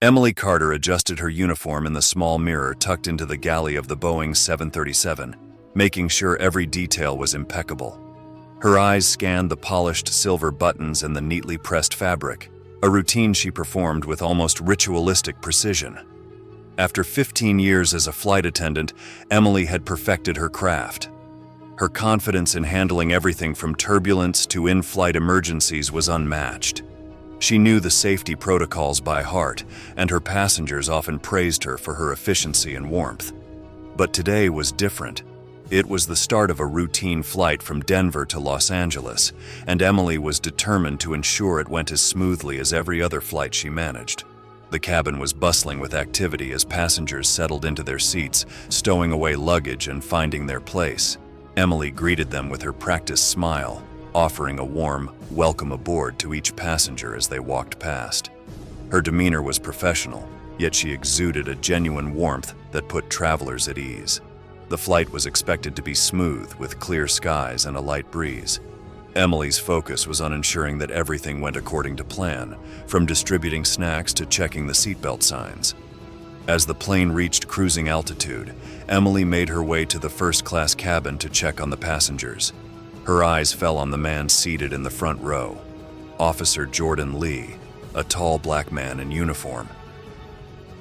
Emily Carter adjusted her uniform in the small mirror tucked into the galley of the Boeing 737, making sure every detail was impeccable. Her eyes scanned the polished silver buttons and the neatly pressed fabric, a routine she performed with almost ritualistic precision. After 15 years as a flight attendant, Emily had perfected her craft. Her confidence in handling everything from turbulence to in-flight emergencies was unmatched. She knew the safety protocols by heart, and her passengers often praised her for her efficiency and warmth. But today was different. It was the start of a routine flight from Denver to Los Angeles, and Emily was determined to ensure it went as smoothly as every other flight she managed. The cabin was bustling with activity as passengers settled into their seats, stowing away luggage and finding their place. Emily greeted them with her practiced smile, offering a warm welcome aboard to each passenger as they walked past. Her demeanor was professional, yet she exuded a genuine warmth that put travelers at ease. The flight was expected to be smooth, with clear skies and a light breeze. Emily's focus was on ensuring that everything went according to plan, from distributing snacks to checking the seatbelt signs. As the plane reached cruising altitude, Emily made her way to the first-class cabin to check on the passengers. Her eyes fell on the man seated in the front row, Officer Jordan Lee, a tall black man in uniform.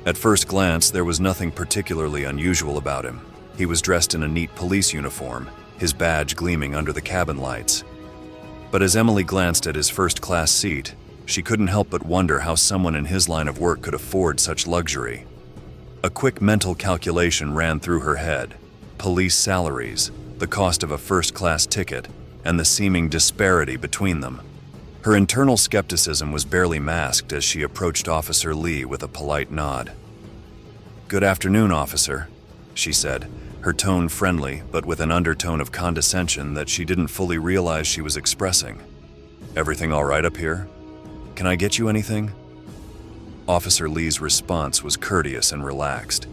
At first glance, there was nothing particularly unusual about him. He was dressed in a neat police uniform, his badge gleaming under the cabin lights. But as Emily glanced at his first-class seat, she couldn't help but wonder how someone in his line of work could afford such luxury. A quick mental calculation ran through her head: police salaries, the cost of a first-class ticket, and the seeming disparity between them. Her internal skepticism was barely masked as she approached Officer Lee with a polite nod. "Good afternoon, officer," she said, her tone friendly but with an undertone of condescension that she didn't fully realize she was expressing. "Everything all right up here? Can I get you anything?" Officer Lee's response was courteous and relaxed.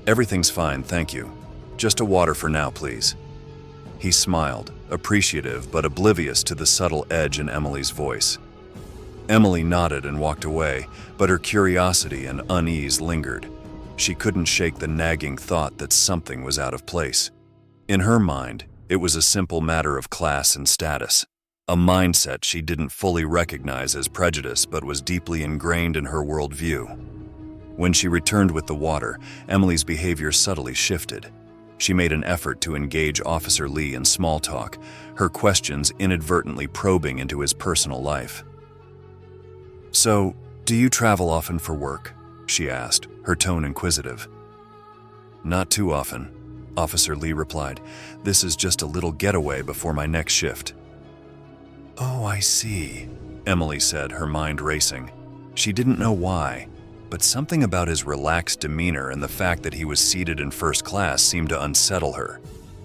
"Everything's fine, thank you. Just a water for now, please." He smiled, appreciative but oblivious to the subtle edge in Emily's voice. Emily nodded and walked away, but her curiosity and unease lingered. She couldn't shake the nagging thought that something was out of place. In her mind, it was a simple matter of class and status, a mindset she didn't fully recognize as prejudice but was deeply ingrained in her worldview. When she returned with the water, Emily's behavior subtly shifted. She made an effort to engage Officer Lee in small talk, her questions inadvertently probing into his personal life. "So, do you travel often for work?" she asked, her tone inquisitive. "Not too often," Officer Lee replied. "This is just a little getaway before my next shift." "Oh, I see," Emily said, her mind racing. She didn't know why, but something about his relaxed demeanor and the fact that he was seated in first class seemed to unsettle her.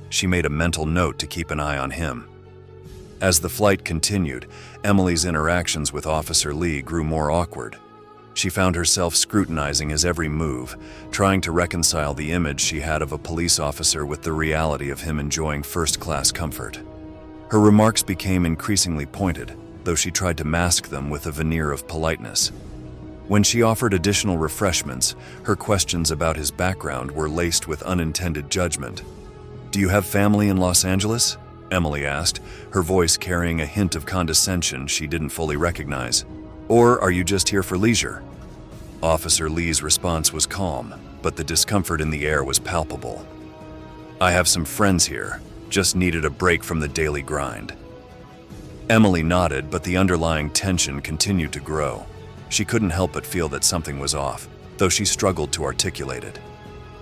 She made a mental note to keep an eye on him. As the flight continued, Emily's interactions with Officer Lee grew more awkward. She found herself scrutinizing his every move, trying to reconcile the image she had of a police officer with the reality of him enjoying first-class comfort. Her remarks became increasingly pointed, though she tried to mask them with a veneer of politeness. When she offered additional refreshments, her questions about his background were laced with unintended judgment. "Do you have family in Los Angeles?" Emily asked, her voice carrying a hint of condescension she didn't fully recognize. "Or are you just here for leisure?" Officer Lee's response was calm, but the discomfort in the air was palpable. "I have some friends here, just needed a break from the daily grind." Emily nodded, but the underlying tension continued to grow. She couldn't help but feel that something was off, though she struggled to articulate it.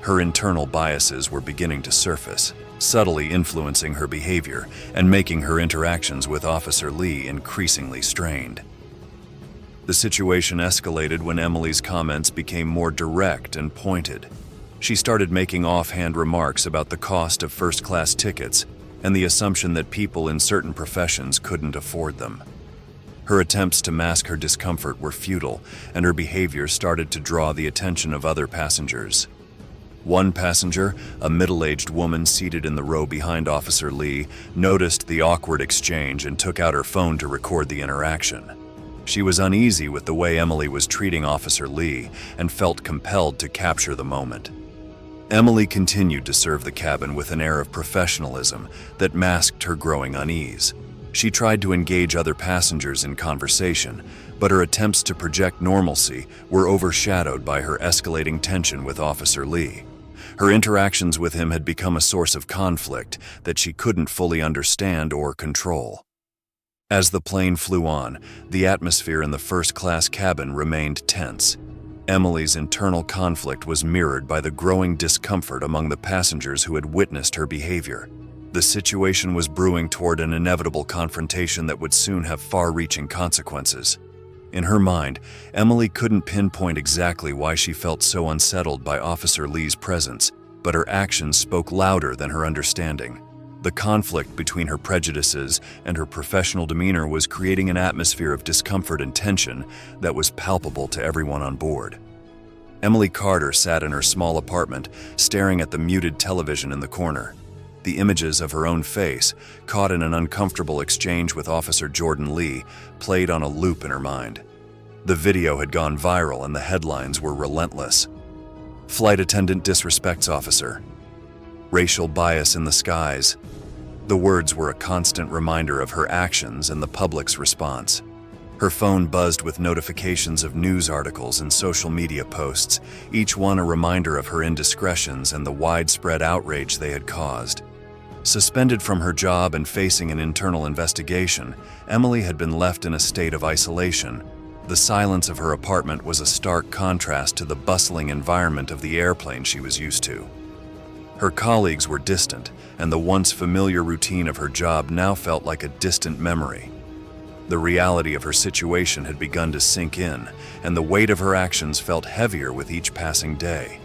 Her internal biases were beginning to surface, subtly influencing her behavior and making her interactions with Officer Lee increasingly strained. The situation escalated when Emily's comments became more direct and pointed. She started making offhand remarks about the cost of first-class tickets and the assumption that people in certain professions couldn't afford them. Her attempts to mask her discomfort were futile, and her behavior started to draw the attention of other passengers. One passenger, a middle-aged woman seated in the row behind Officer Lee, noticed the awkward exchange and took out her phone to record the interaction. She was uneasy with the way Emily was treating Officer Lee and felt compelled to capture the moment. Emily continued to serve the cabin with an air of professionalism that masked her growing unease. She tried to engage other passengers in conversation, but her attempts to project normalcy were overshadowed by her escalating tension with Officer Lee. Her interactions with him had become a source of conflict that she couldn't fully understand or control. As the plane flew on, the atmosphere in the first-class cabin remained tense. Emily's internal conflict was mirrored by the growing discomfort among the passengers who had witnessed her behavior. The situation was brewing toward an inevitable confrontation that would soon have far-reaching consequences. In her mind, Emily couldn't pinpoint exactly why she felt so unsettled by Officer Lee's presence, but her actions spoke louder than her understanding. The conflict between her prejudices and her professional demeanor was creating an atmosphere of discomfort and tension that was palpable to everyone on board. Emily Carter sat in her small apartment, staring at the muted television in the corner. The images of her own face, caught in an uncomfortable exchange with Officer Jordan Lee, played on a loop in her mind. The video had gone viral and the headlines were relentless. Flight attendant disrespects officer. Racial bias in the skies. The words were a constant reminder of her actions and the public's response. Her phone buzzed with notifications of news articles and social media posts, each one a reminder of her indiscretions and the widespread outrage they had caused. Suspended from her job and facing an internal investigation, Emily had been left in a state of isolation. The silence of her apartment was a stark contrast to the bustling environment of the airplane she was used to. Her colleagues were distant, and the once familiar routine of her job now felt like a distant memory. The reality of her situation had begun to sink in, and the weight of her actions felt heavier with each passing day.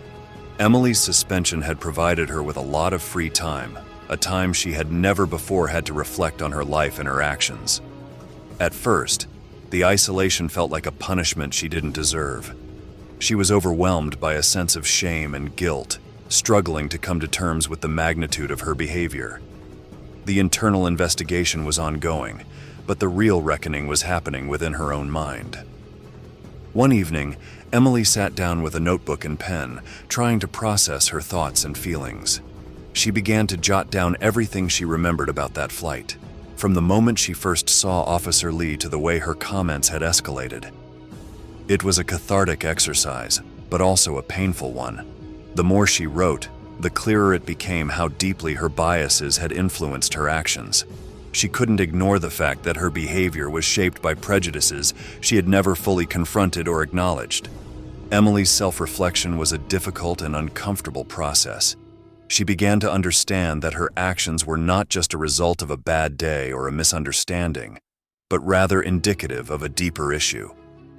Emily's suspension had provided her with a lot of free time, a time she had never before had to reflect on her life and her actions. At first, the isolation felt like a punishment she didn't deserve. She was overwhelmed by a sense of shame and guilt, struggling to come to terms with the magnitude of her behavior. The internal investigation was ongoing, but the real reckoning was happening within her own mind. One evening, Emily sat down with a notebook and pen, trying to process her thoughts and feelings. She began to jot down everything she remembered about that flight, from the moment she first saw Officer Lee to the way her comments had escalated. It was a cathartic exercise, but also a painful one. The more she wrote, the clearer it became how deeply her biases had influenced her actions. She couldn't ignore the fact that her behavior was shaped by prejudices she had never fully confronted or acknowledged. Emily's self-reflection was a difficult and uncomfortable process. She began to understand that her actions were not just a result of a bad day or a misunderstanding, but rather indicative of a deeper issue.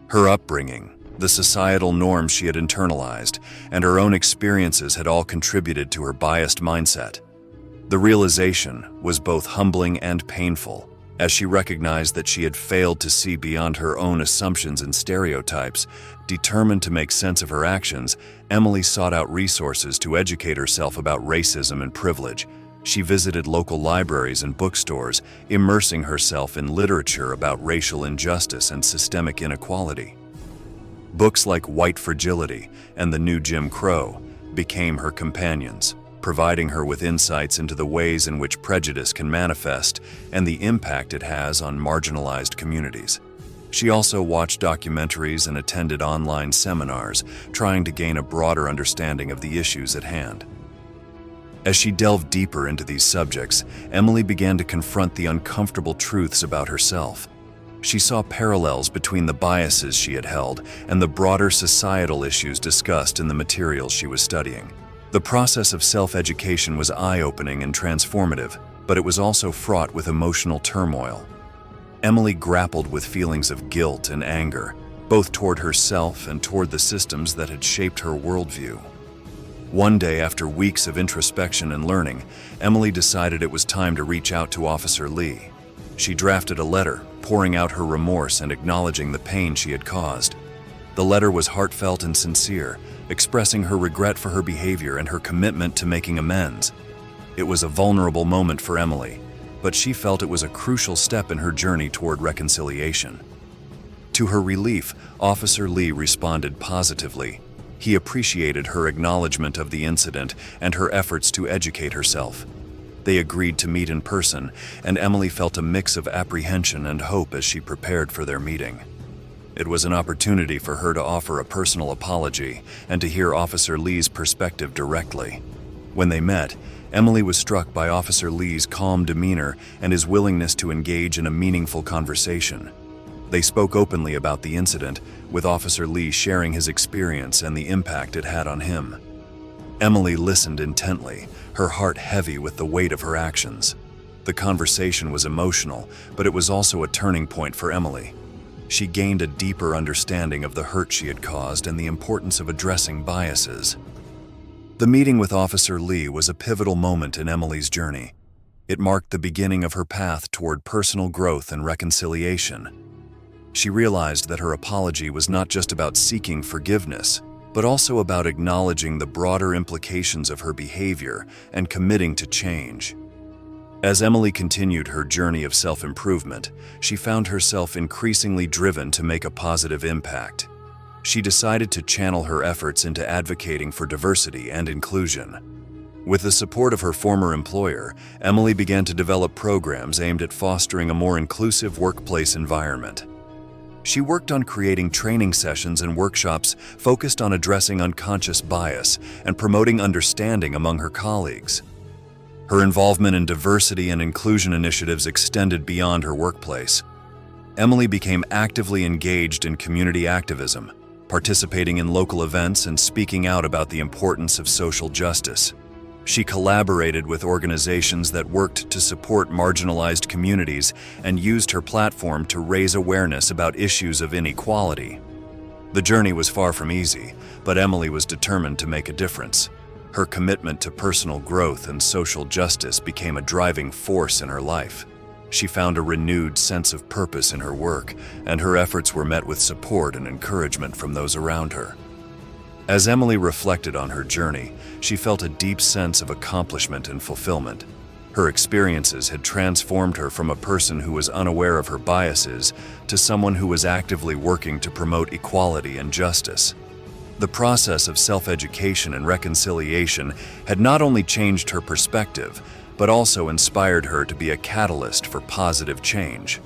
Her upbringing, the societal norms she had internalized, and her own experiences had all contributed to her biased mindset. The realization was both humbling and painful, as she recognized that she had failed to see beyond her own assumptions and stereotypes. Determined to make sense of her actions, Emily sought out resources to educate herself about racism and privilege. She visited local libraries and bookstores, immersing herself in literature about racial injustice and systemic inequality. Books like White Fragility and The New Jim Crow became her companions, providing her with insights into the ways in which prejudice can manifest and the impact it has on marginalized communities. She also watched documentaries and attended online seminars, trying to gain a broader understanding of the issues at hand. As she delved deeper into these subjects, Emily began to confront the uncomfortable truths about herself. She saw parallels between the biases she had held and the broader societal issues discussed in the materials she was studying. The process of self-education was eye-opening and transformative, but it was also fraught with emotional turmoil. Emily grappled with feelings of guilt and anger, both toward herself and toward the systems that had shaped her worldview. One day, after weeks of introspection and learning, Emily decided it was time to reach out to Officer Lee. She drafted a letter, pouring out her remorse and acknowledging the pain she had caused. The letter was heartfelt and sincere, expressing her regret for her behavior and her commitment to making amends. It was a vulnerable moment for Emily, but she felt it was a crucial step in her journey toward reconciliation. To her relief, Officer Lee responded positively. He appreciated her acknowledgement of the incident and her efforts to educate herself. They agreed to meet in person, and Emily felt a mix of apprehension and hope as she prepared for their meeting. It was an opportunity for her to offer a personal apology and to hear Officer Lee's perspective directly. When they met, Emily was struck by Officer Lee's calm demeanor and his willingness to engage in a meaningful conversation. They spoke openly about the incident, with Officer Lee sharing his experience and the impact it had on him. Emily listened intently, her heart heavy with the weight of her actions. The conversation was emotional, but it was also a turning point for Emily. She gained a deeper understanding of the hurt she had caused and the importance of addressing biases. The meeting with Officer Lee was a pivotal moment in Emily's journey. It marked the beginning of her path toward personal growth and reconciliation. She realized that her apology was not just about seeking forgiveness, but also about acknowledging the broader implications of her behavior and committing to change. As Emily continued her journey of self-improvement, she found herself increasingly driven to make a positive impact. She decided to channel her efforts into advocating for diversity and inclusion. With the support of her former employer, Emily began to develop programs aimed at fostering a more inclusive workplace environment. She worked on creating training sessions and workshops focused on addressing unconscious bias and promoting understanding among her colleagues. Her involvement in diversity and inclusion initiatives extended beyond her workplace. Emily became actively engaged in community activism, participating in local events and speaking out about the importance of social justice. She collaborated with organizations that worked to support marginalized communities and used her platform to raise awareness about issues of inequality. The journey was far from easy, but Emily was determined to make a difference. Her commitment to personal growth and social justice became a driving force in her life. She found a renewed sense of purpose in her work, and her efforts were met with support and encouragement from those around her. As Emily reflected on her journey, she felt a deep sense of accomplishment and fulfillment. Her experiences had transformed her from a person who was unaware of her biases to someone who was actively working to promote equality and justice. The process of self-education and reconciliation had not only changed her perspective, but also inspired her to be a catalyst for positive change.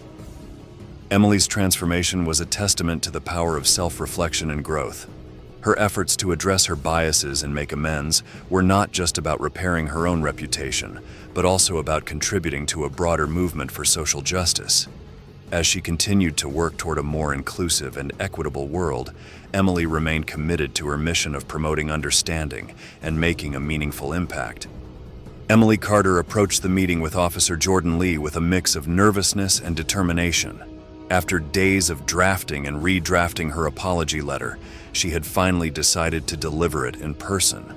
Emily's transformation was a testament to the power of self-reflection and growth. Her efforts to address her biases and make amends were not just about repairing her own reputation, but also about contributing to a broader movement for social justice. As she continued to work toward a more inclusive and equitable world, Emily remained committed to her mission of promoting understanding and making a meaningful impact. Emily Carter approached the meeting with Officer Jordan Lee with a mix of nervousness and determination. After days of drafting and redrafting her apology letter, she had finally decided to deliver it in person.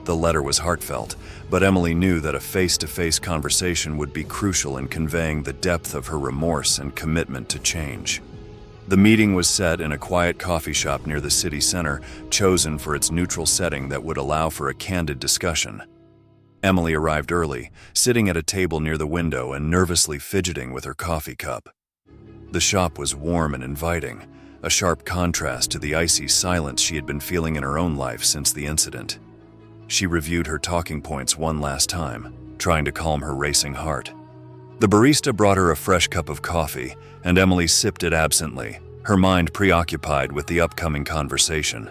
The letter was heartfelt, but Emily knew that a face-to-face conversation would be crucial in conveying the depth of her remorse and commitment to change. The meeting was set in a quiet coffee shop near the city center, chosen for its neutral setting that would allow for a candid discussion. Emily arrived early, sitting at a table near the window and nervously fidgeting with her coffee cup. The shop was warm and inviting, a sharp contrast to the icy silence she had been feeling in her own life since the incident. She reviewed her talking points one last time, trying to calm her racing heart. The barista brought her a fresh cup of coffee, and Emily sipped it absently, her mind preoccupied with the upcoming conversation.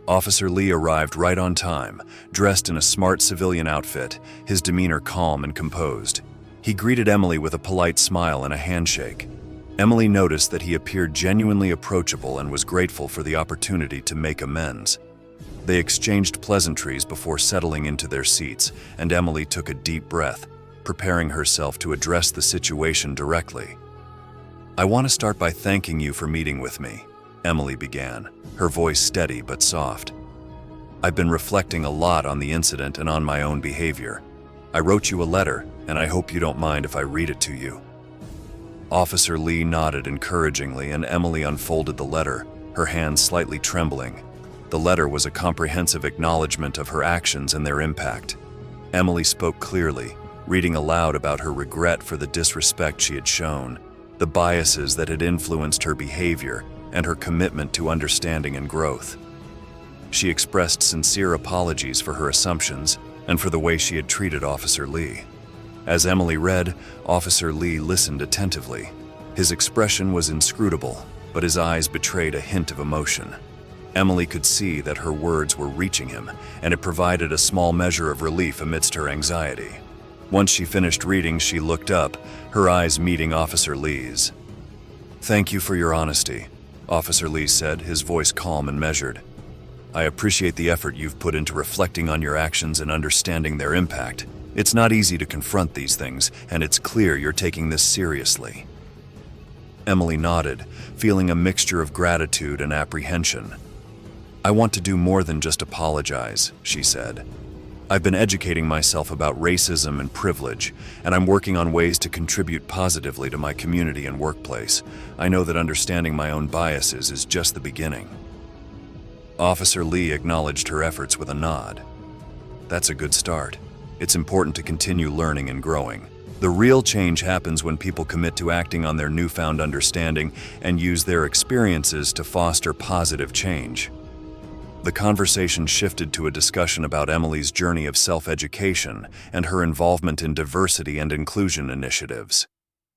Officer Lee arrived right on time, dressed in a smart civilian outfit, his demeanor calm and composed. He greeted Emily with a polite smile and a handshake. Emily noticed that he appeared genuinely approachable and was grateful for the opportunity to make amends. They exchanged pleasantries before settling into their seats, and Emily took a deep breath, preparing herself to address the situation directly. "I want to start by thanking you for meeting with me," Emily began, her voice steady but soft. "I've been reflecting a lot on the incident and on my own behavior. I wrote you a letter, and I hope you don't mind if I read it to you." Officer Lee nodded encouragingly, and Emily unfolded the letter, her hands slightly trembling. The letter was a comprehensive acknowledgement of her actions and their impact. Emily spoke clearly, reading aloud about her regret for the disrespect she had shown, the biases that had influenced her behavior, and her commitment to understanding and growth. She expressed sincere apologies for her assumptions and for the way she had treated Officer Lee. As Emily read, Officer Lee listened attentively. His expression was inscrutable, but his eyes betrayed a hint of emotion. Emily could see that her words were reaching him, and it provided a small measure of relief amidst her anxiety. Once she finished reading, she looked up, her eyes meeting Officer Lee's. "Thank you for your honesty," Officer Lee said, his voice calm and measured. "I appreciate the effort you've put into reflecting on your actions and understanding their impact. It's not easy to confront these things, and it's clear you're taking this seriously." Emily nodded, feeling a mixture of gratitude and apprehension. "I want to do more than just apologize," she said. "I've been educating myself about racism and privilege, and I'm working on ways to contribute positively to my community and workplace. I know that understanding my own biases is just the beginning." Officer Lee acknowledged her efforts with a nod. "That's a good start. It's important to continue learning and growing. The real change happens when people commit to acting on their newfound understanding and use their experiences to foster positive change." The conversation shifted to a discussion about Emily's journey of self-education and her involvement in diversity and inclusion initiatives.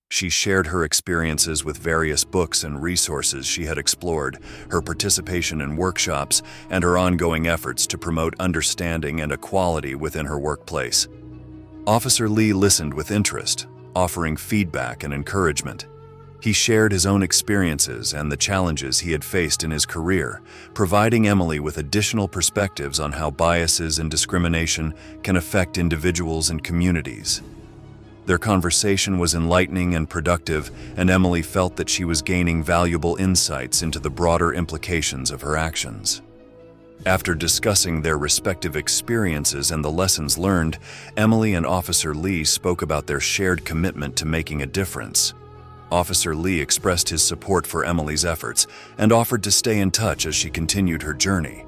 She shared her experiences with various books and resources she had explored, her participation in workshops, and her ongoing efforts to promote understanding and equality within her workplace. Officer Lee listened with interest, offering feedback and encouragement. He shared his own experiences and the challenges he had faced in his career, providing Emily with additional perspectives on how biases and discrimination can affect individuals and communities. Their conversation was enlightening and productive, and Emily felt that she was gaining valuable insights into the broader implications of her actions. After discussing their respective experiences and the lessons learned, Emily and Officer Lee spoke about their shared commitment to making a difference. Officer Lee expressed his support for Emily's efforts and offered to stay in touch as she continued her journey.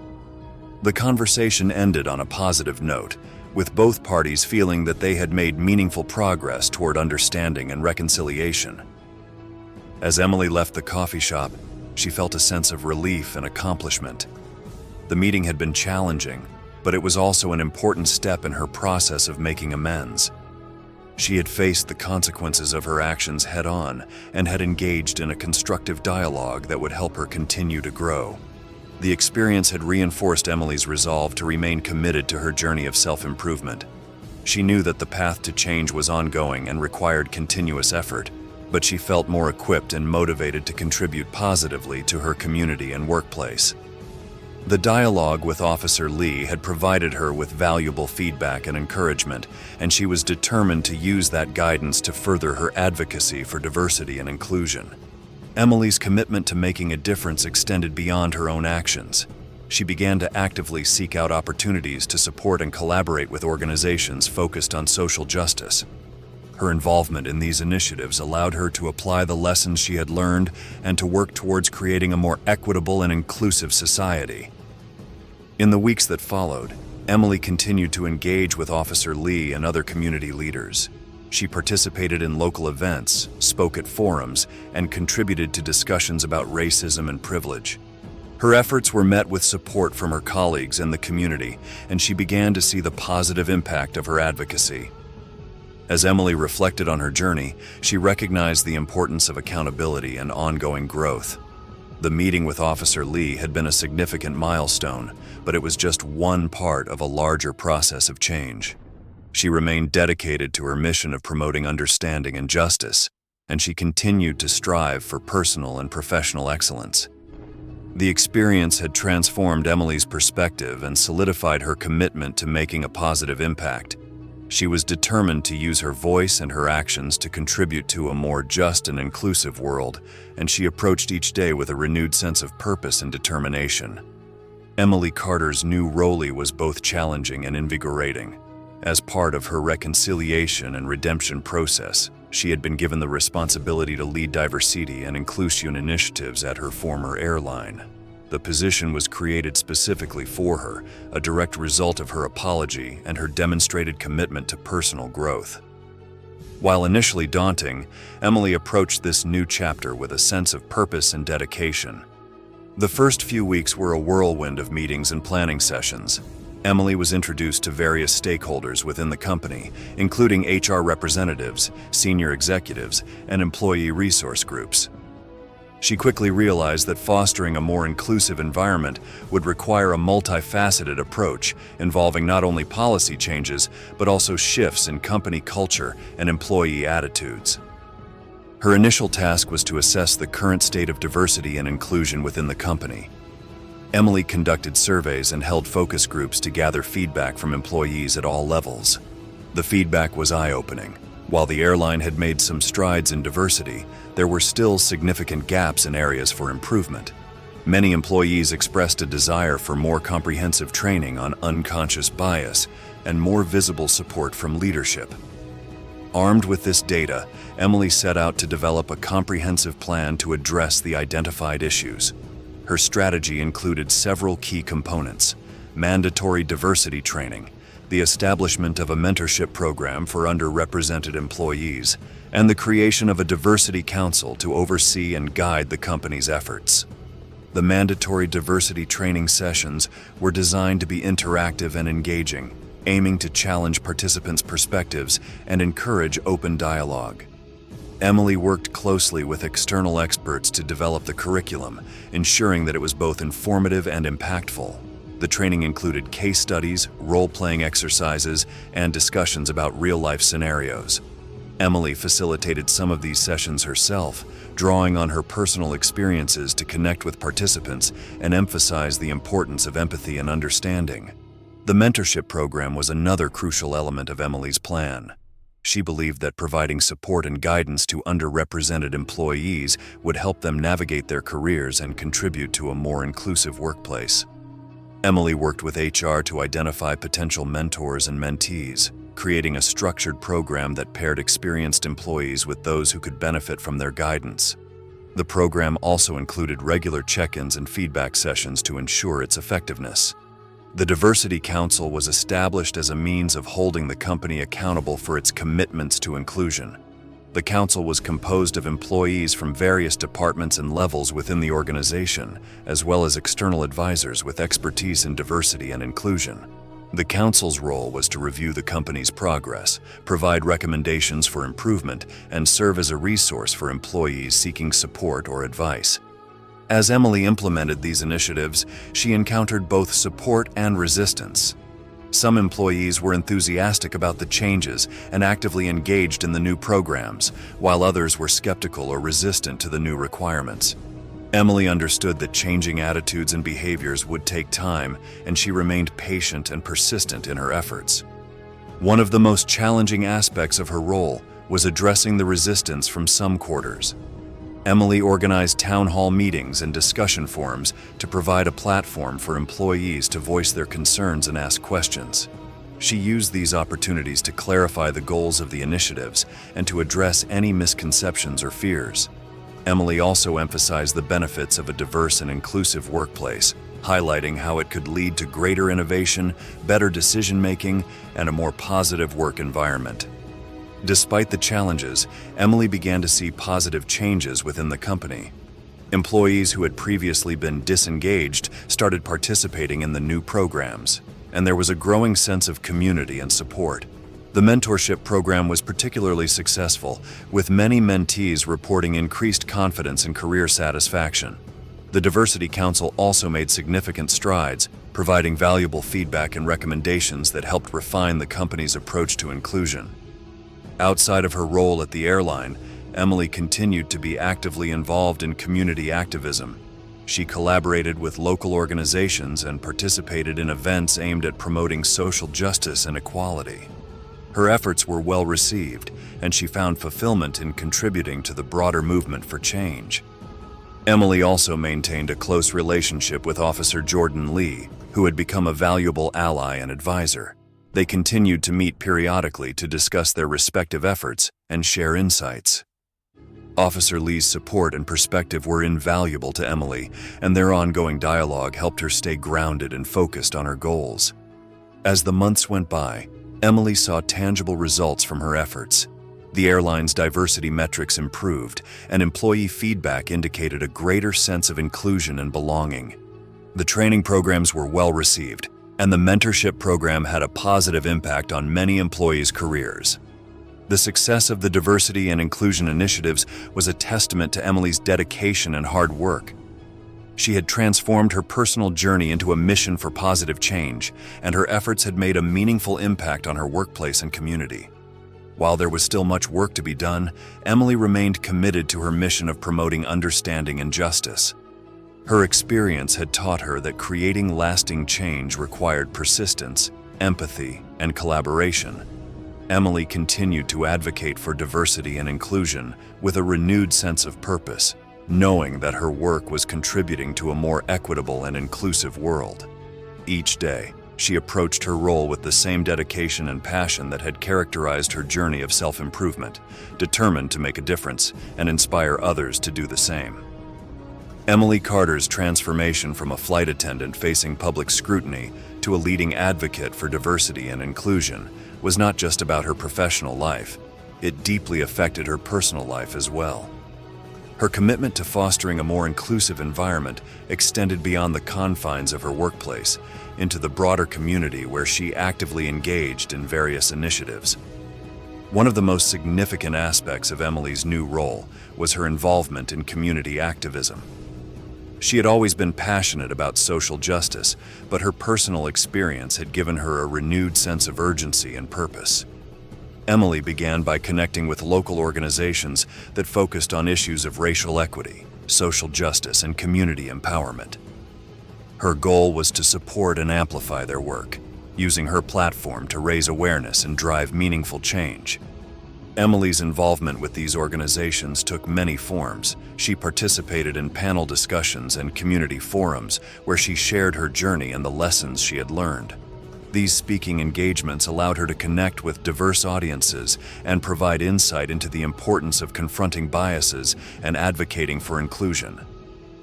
The conversation ended on a positive note, with both parties feeling that they had made meaningful progress toward understanding and reconciliation. As Emily left the coffee shop, she felt a sense of relief and accomplishment. The meeting had been challenging, but it was also an important step in her process of making amends. She had faced the consequences of her actions head-on and had engaged in a constructive dialogue that would help her continue to grow. The experience had reinforced Emily's resolve to remain committed to her journey of self-improvement. She knew that the path to change was ongoing and required continuous effort, but she felt more equipped and motivated to contribute positively to her community and workplace. The dialogue with Officer Lee had provided her with valuable feedback and encouragement, and she was determined to use that guidance to further her advocacy for diversity and inclusion. Emily's commitment to making a difference extended beyond her own actions. She began to actively seek out opportunities to support and collaborate with organizations focused on social justice. Her involvement in these initiatives allowed her to apply the lessons she had learned and to work towards creating a more equitable and inclusive society. In the weeks that followed, Emily continued to engage with Officer Lee and other community leaders. She participated in local events, spoke at forums, and contributed to discussions about racism and privilege. Her efforts were met with support from her colleagues and the community, and she began to see the positive impact of her advocacy. As Emily reflected on her journey, she recognized the importance of accountability and ongoing growth. The meeting with Officer Lee had been a significant milestone, but it was just one part of a larger process of change. She remained dedicated to her mission of promoting understanding and justice, and she continued to strive for personal and professional excellence. The experience had transformed Emily's perspective and solidified her commitment to making a positive impact. She was determined to use her voice and her actions to contribute to a more just and inclusive world, and she approached each day with a renewed sense of purpose and determination. Emily Carter's new role was both challenging and invigorating. As part of her reconciliation and redemption process, she had been given the responsibility to lead diversity and inclusion initiatives at her former airline. The position was created specifically for her, a direct result of her apology and her demonstrated commitment to personal growth. While initially daunting, Emily approached this new chapter with a sense of purpose and dedication. The first few weeks were a whirlwind of meetings and planning sessions. Emily was introduced to various stakeholders within the company, including HR representatives, senior executives, and employee resource groups. She quickly realized that fostering a more inclusive environment would require a multifaceted approach involving not only policy changes, but also shifts in company culture and employee attitudes. Her initial task was to assess the current state of diversity and inclusion within the company. Emily conducted surveys and held focus groups to gather feedback from employees at all levels. The feedback was eye-opening. While the airline had made some strides in diversity, there were still significant gaps in areas for improvement. Many employees expressed a desire for more comprehensive training on unconscious bias and more visible support from leadership. Armed with this data, Emily set out to develop a comprehensive plan to address the identified issues. Her strategy included several key components: mandatory diversity training, the establishment of a mentorship program for underrepresented employees, and the creation of a diversity council to oversee and guide the company's efforts. The mandatory diversity training sessions were designed to be interactive and engaging, aiming to challenge participants' perspectives and encourage open dialogue. Emily worked closely with external experts to develop the curriculum, ensuring that it was both informative and impactful. The training included case studies, role-playing exercises, and discussions about real-life scenarios. Emily facilitated some of these sessions herself, drawing on her personal experiences to connect with participants and emphasize the importance of empathy and understanding. The mentorship program was another crucial element of Emily's plan. She believed that providing support and guidance to underrepresented employees would help them navigate their careers and contribute to a more inclusive workplace. Emily worked with HR to identify potential mentors and mentees, creating a structured program that paired experienced employees with those who could benefit from their guidance. The program also included regular check-ins and feedback sessions to ensure its effectiveness. The Diversity Council was established as a means of holding the company accountable for its commitments to inclusion. The council was composed of employees from various departments and levels within the organization, as well as external advisors with expertise in diversity and inclusion. The council's role was to review the company's progress, provide recommendations for improvement, and serve as a resource for employees seeking support or advice. As Emily implemented these initiatives, she encountered both support and resistance. Some employees were enthusiastic about the changes and actively engaged in the new programs, while others were skeptical or resistant to the new requirements. Emily understood that changing attitudes and behaviors would take time, and she remained patient and persistent in her efforts. One of the most challenging aspects of her role was addressing the resistance from some quarters. Emily organized town hall meetings and discussion forums to provide a platform for employees to voice their concerns and ask questions. She used these opportunities to clarify the goals of the initiatives and to address any misconceptions or fears. Emily also emphasized the benefits of a diverse and inclusive workplace, highlighting how it could lead to greater innovation, better decision-making, and a more positive work environment. Despite the challenges, Emily began to see positive changes within the company. Employees who had previously been disengaged started participating in the new programs, and there was a growing sense of community and support. The mentorship program was particularly successful, with many mentees reporting increased confidence and career satisfaction. The Diversity Council also made significant strides, providing valuable feedback and recommendations that helped refine the company's approach to inclusion. Outside of her role at the airline, Emily continued to be actively involved in community activism. She collaborated with local organizations and participated in events aimed at promoting social justice and equality. Her efforts were well received, and she found fulfillment in contributing to the broader movement for change. Emily also maintained a close relationship with Officer Jordan Lee, who had become a valuable ally and advisor. They continued to meet periodically to discuss their respective efforts and share insights. Officer Lee's support and perspective were invaluable to Emily, and their ongoing dialogue helped her stay grounded and focused on her goals. As the months went by, Emily saw tangible results from her efforts. The airline's diversity metrics improved, and employee feedback indicated a greater sense of inclusion and belonging. The training programs were well received, and the mentorship program had a positive impact on many employees' careers. The success of the diversity and inclusion initiatives was a testament to Emily's dedication and hard work. She had transformed her personal journey into a mission for positive change, and her efforts had made a meaningful impact on her workplace and community. While there was still much work to be done, Emily remained committed to her mission of promoting understanding and justice. Her experience had taught her that creating lasting change required persistence, empathy, and collaboration. Emily continued to advocate for diversity and inclusion with a renewed sense of purpose, knowing that her work was contributing to a more equitable and inclusive world. Each day, she approached her role with the same dedication and passion that had characterized her journey of self-improvement, determined to make a difference and inspire others to do the same. Emily Carter's transformation from a flight attendant facing public scrutiny to a leading advocate for diversity and inclusion was not just about her professional life, it deeply affected her personal life as well. Her commitment to fostering a more inclusive environment extended beyond the confines of her workplace into the broader community where she actively engaged in various initiatives. One of the most significant aspects of Emily's new role was her involvement in community activism. She had always been passionate about social justice, but her personal experience had given her a renewed sense of urgency and purpose. Emily began by connecting with local organizations that focused on issues of racial equity, social justice, and community empowerment. Her goal was to support and amplify their work, using her platform to raise awareness and drive meaningful change. Emily's involvement with these organizations took many forms. She participated in panel discussions and community forums where she shared her journey and the lessons she had learned. These speaking engagements allowed her to connect with diverse audiences and provide insight into the importance of confronting biases and advocating for inclusion.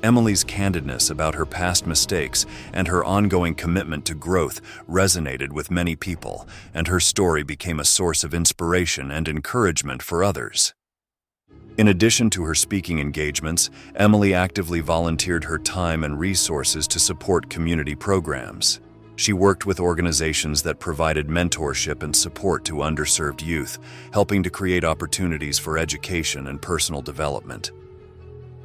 Emily's candidness about her past mistakes and her ongoing commitment to growth resonated with many people, and her story became a source of inspiration and encouragement for others. In addition to her speaking engagements, Emily actively volunteered her time and resources to support community programs. She worked with organizations that provided mentorship and support to underserved youth, helping to create opportunities for education and personal development.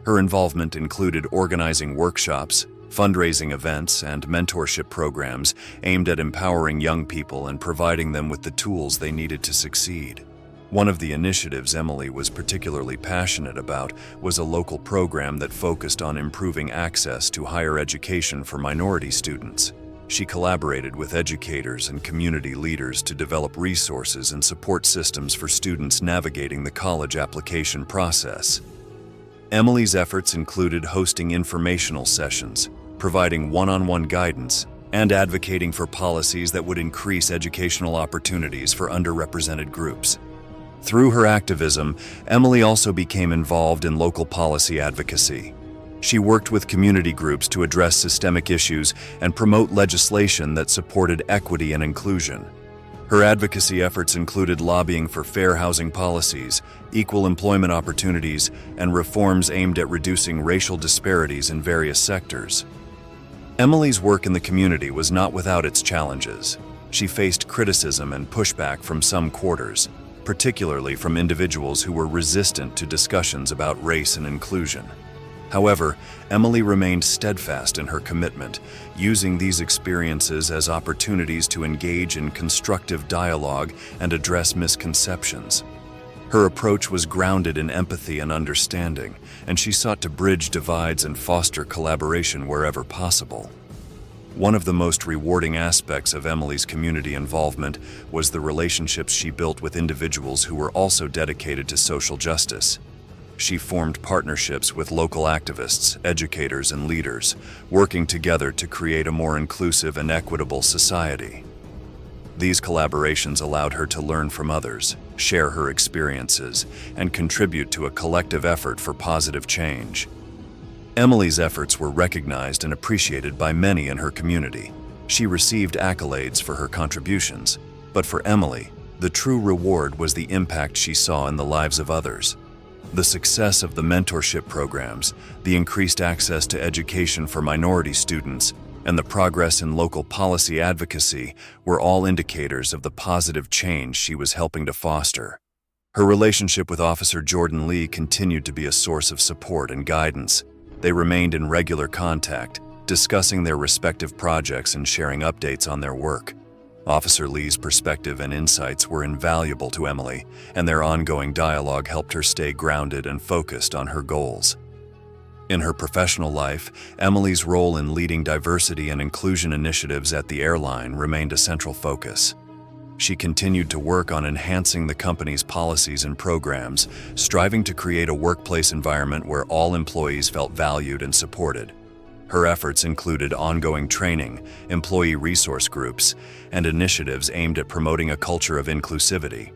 Her involvement included organizing workshops, fundraising events, and mentorship programs aimed at empowering young people and providing them with the tools they needed to succeed. One of the initiatives Emily was particularly passionate about was a local program that focused on improving access to higher education for minority students. She collaborated with educators and community leaders to develop resources and support systems for students navigating the college application process. Emily's efforts included hosting informational sessions, providing one-on-one guidance, and advocating for policies that would increase educational opportunities for underrepresented groups. Through her activism, Emily also became involved in local policy advocacy. She worked with community groups to address systemic issues and promote legislation that supported equity and inclusion. Her advocacy efforts included lobbying for fair housing policies, equal employment opportunities, and reforms aimed at reducing racial disparities in various sectors. Emily's work in the community was not without its challenges. She faced criticism and pushback from some quarters, particularly from individuals who were resistant to discussions about race and inclusion. However, Emily remained steadfast in her commitment, using these experiences as opportunities to engage in constructive dialogue and address misconceptions. Her approach was grounded in empathy and understanding, and she sought to bridge divides and foster collaboration wherever possible. One of the most rewarding aspects of Emily's community involvement was the relationships she built with individuals who were also dedicated to social justice. She formed partnerships with local activists, educators, and leaders, working together to create a more inclusive and equitable society. These collaborations allowed her to learn from others, share her experiences, and contribute to a collective effort for positive change. Emily's efforts were recognized and appreciated by many in her community. She received accolades for her contributions, but for Emily, The true reward was the impact she saw in the lives of others. The success of the mentorship programs, the increased access to education for minority students, and the progress in local policy advocacy were all indicators of the positive change she was helping to foster. Her relationship with Officer Jordan Lee continued to be a source of support and guidance. They remained in regular contact, discussing their respective projects and sharing updates on their work. Officer Lee's perspective and insights were invaluable to Emily, and their ongoing dialogue helped her stay grounded and focused on her goals. In her professional life, Emily's role in leading diversity and inclusion initiatives at the airline remained a central focus. She continued to work on enhancing the company's policies and programs, striving to create a workplace environment where all employees felt valued and supported. Her efforts included ongoing training, employee resource groups, and initiatives aimed at promoting a culture of inclusivity.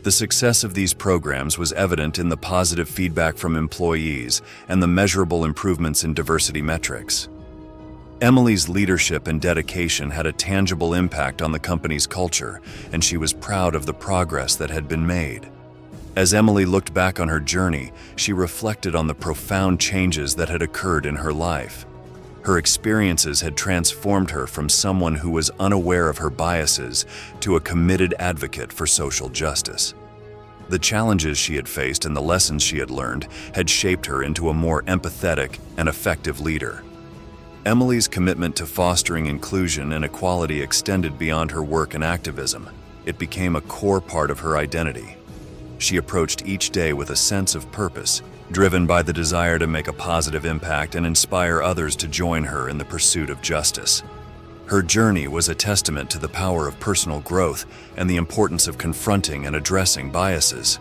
The success of these programs was evident in the positive feedback from employees and the measurable improvements in diversity metrics. Emily's leadership and dedication had a tangible impact on the company's culture, and she was proud of the progress that had been made. As Emily looked back on her journey, she reflected on the profound changes that had occurred in her life. Her experiences had transformed her from someone who was unaware of her biases to a committed advocate for social justice. The challenges she had faced and the lessons she had learned had shaped her into a more empathetic and effective leader. Emily's commitment to fostering inclusion and equality extended beyond her work and activism. It became a core part of her identity. She approached each day with a sense of purpose, driven by the desire to make a positive impact and inspire others to join her in the pursuit of justice. Her journey was a testament to the power of personal growth and the importance of confronting and addressing biases.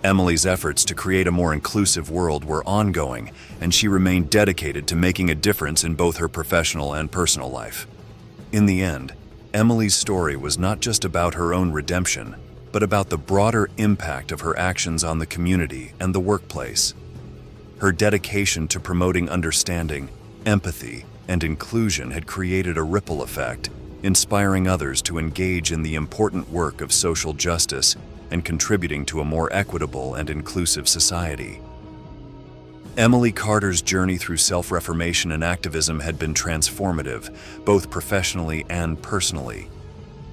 Emily's efforts to create a more inclusive world were ongoing, and she remained dedicated to making a difference in both her professional and personal life. In the end, Emily's story was not just about her own redemption, but about the broader impact of her actions on the community and the workplace. Her dedication to promoting understanding, empathy, and inclusion had created a ripple effect, inspiring others to engage in the important work of social justice and contributing to a more equitable and inclusive society. Emily Carter's journey through self-reformation and activism had been transformative, both professionally and personally.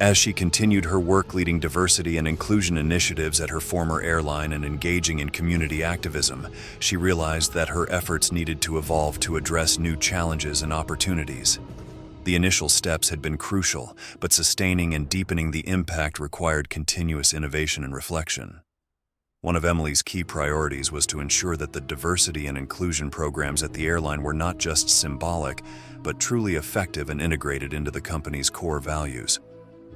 As she continued her work leading diversity and inclusion initiatives at her former airline and engaging in community activism, she realized that her efforts needed to evolve to address new challenges and opportunities. The initial steps had been crucial, but sustaining and deepening the impact required continuous innovation and reflection. One of Emily's key priorities was to ensure that the diversity and inclusion programs at the airline were not just symbolic, but truly effective and integrated into the company's core values.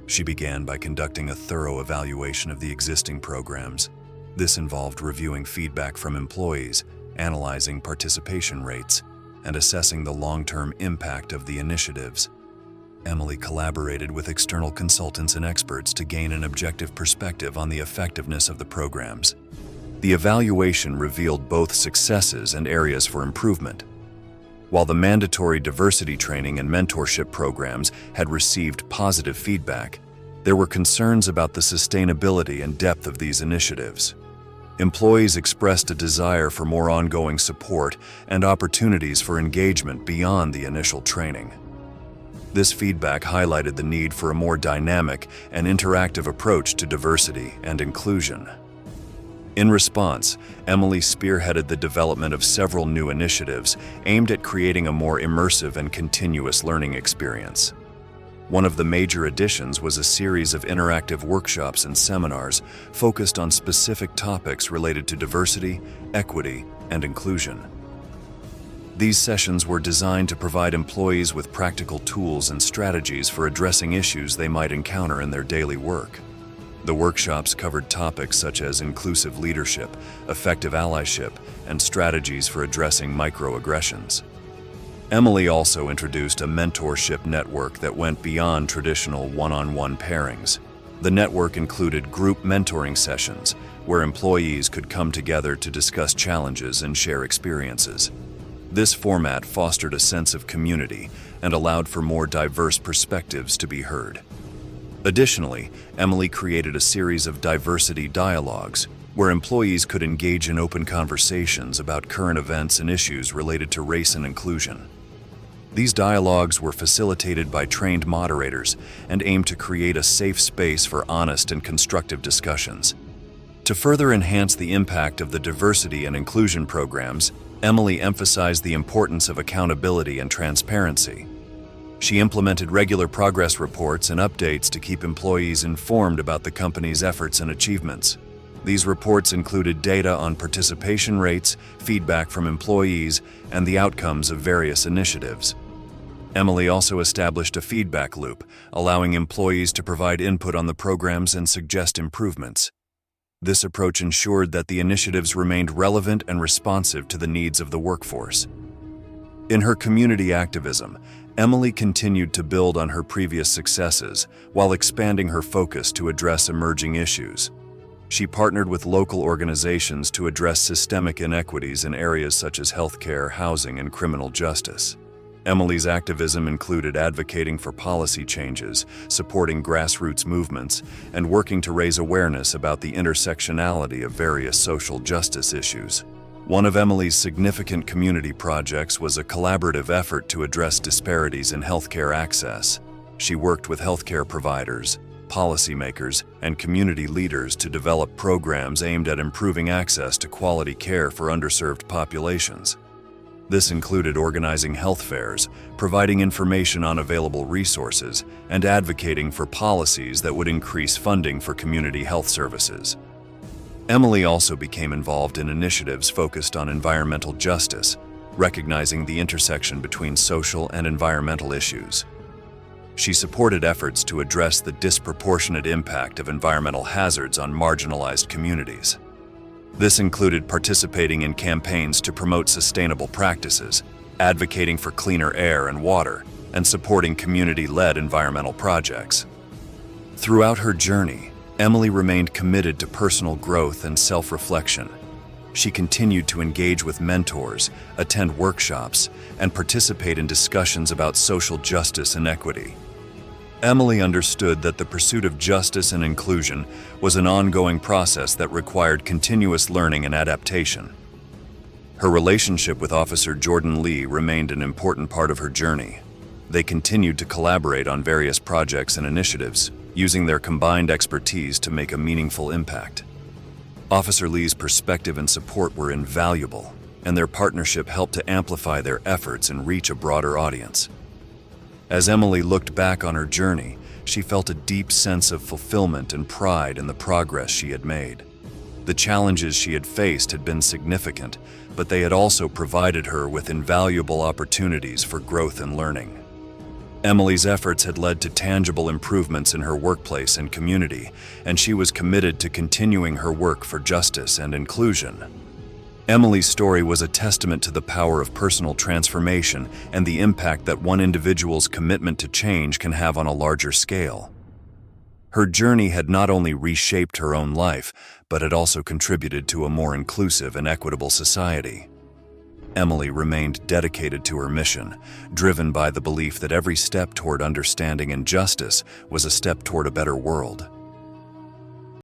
She began by conducting a thorough evaluation of the existing programs. This involved reviewing feedback from employees, analyzing participation rates, and assessing the long-term impact of the initiatives. Emily collaborated with external consultants and experts to gain an objective perspective on the effectiveness of the programs. The evaluation revealed both successes and areas for improvement. While the mandatory diversity training and mentorship programs had received positive feedback, there were concerns about the sustainability and depth of these initiatives. Employees expressed a desire for more ongoing support and opportunities for engagement beyond the initial training. This feedback highlighted the need for a more dynamic and interactive approach to diversity and inclusion. In response, Emily spearheaded the development of several new initiatives aimed at creating a more immersive and continuous learning experience. One of the major additions was a series of interactive workshops and seminars focused on specific topics related to diversity, equity, and inclusion. These sessions were designed to provide employees with practical tools and strategies for addressing issues they might encounter in their daily work. The workshops covered topics such as inclusive leadership, effective allyship, and strategies for addressing microaggressions. Emily also introduced a mentorship network that went beyond traditional one-on-one pairings. The network included group mentoring sessions, where employees could come together to discuss challenges and share experiences. This format fostered a sense of community and allowed for more diverse perspectives to be heard. Additionally, Emily created a series of diversity dialogues where employees could engage in open conversations about current events and issues related to race and inclusion. These dialogues were facilitated by trained moderators and aimed to create a safe space for honest and constructive discussions. To further enhance the impact of the diversity and inclusion programs, Emily emphasized the importance of accountability and transparency. She implemented regular progress reports and updates to keep employees informed about the company's efforts and achievements. These reports included data on participation rates, feedback from employees, and the outcomes of various initiatives. Emily also established a feedback loop, allowing employees to provide input on the programs and suggest improvements. This approach ensured that the initiatives remained relevant and responsive to the needs of the workforce. In her community activism, Emily continued to build on her previous successes while expanding her focus to address emerging issues. She partnered with local organizations to address systemic inequities in areas such as healthcare, housing, and criminal justice. Emily's activism included advocating for policy changes, supporting grassroots movements, and working to raise awareness about the intersectionality of various social justice issues. One of Emily's significant community projects was a collaborative effort to address disparities in healthcare access. She worked with healthcare providers, policymakers, and community leaders to develop programs aimed at improving access to quality care for underserved populations. This included organizing health fairs, providing information on available resources, and advocating for policies that would increase funding for community health services. Emily also became involved in initiatives focused on environmental justice, recognizing the intersection between social and environmental issues. She supported efforts to address the disproportionate impact of environmental hazards on marginalized communities. This included participating in campaigns to promote sustainable practices, advocating for cleaner air and water, and supporting community-led environmental projects. Throughout her journey, Emily remained committed to personal growth and self-reflection. She continued to engage with mentors, attend workshops, and participate in discussions about social justice and equity. Emily understood that the pursuit of justice and inclusion was an ongoing process that required continuous learning and adaptation. Her relationship with Officer Jordan Lee remained an important part of her journey. They continued to collaborate on various projects and initiatives, using their combined expertise to make a meaningful impact. Officer Lee's perspective and support were invaluable, and their partnership helped to amplify their efforts and reach a broader audience. As Emily looked back on her journey, she felt a deep sense of fulfillment and pride in the progress she had made. The challenges she had faced had been significant, but they had also provided her with invaluable opportunities for growth and learning. Emily's efforts had led to tangible improvements in her workplace and community, and she was committed to continuing her work for justice and inclusion. Emily's story was a testament to the power of personal transformation and the impact that one individual's commitment to change can have on a larger scale. Her journey had not only reshaped her own life, but had also contributed to a more inclusive and equitable society. Emily remained dedicated to her mission, driven by the belief that every step toward understanding and justice was a step toward a better world.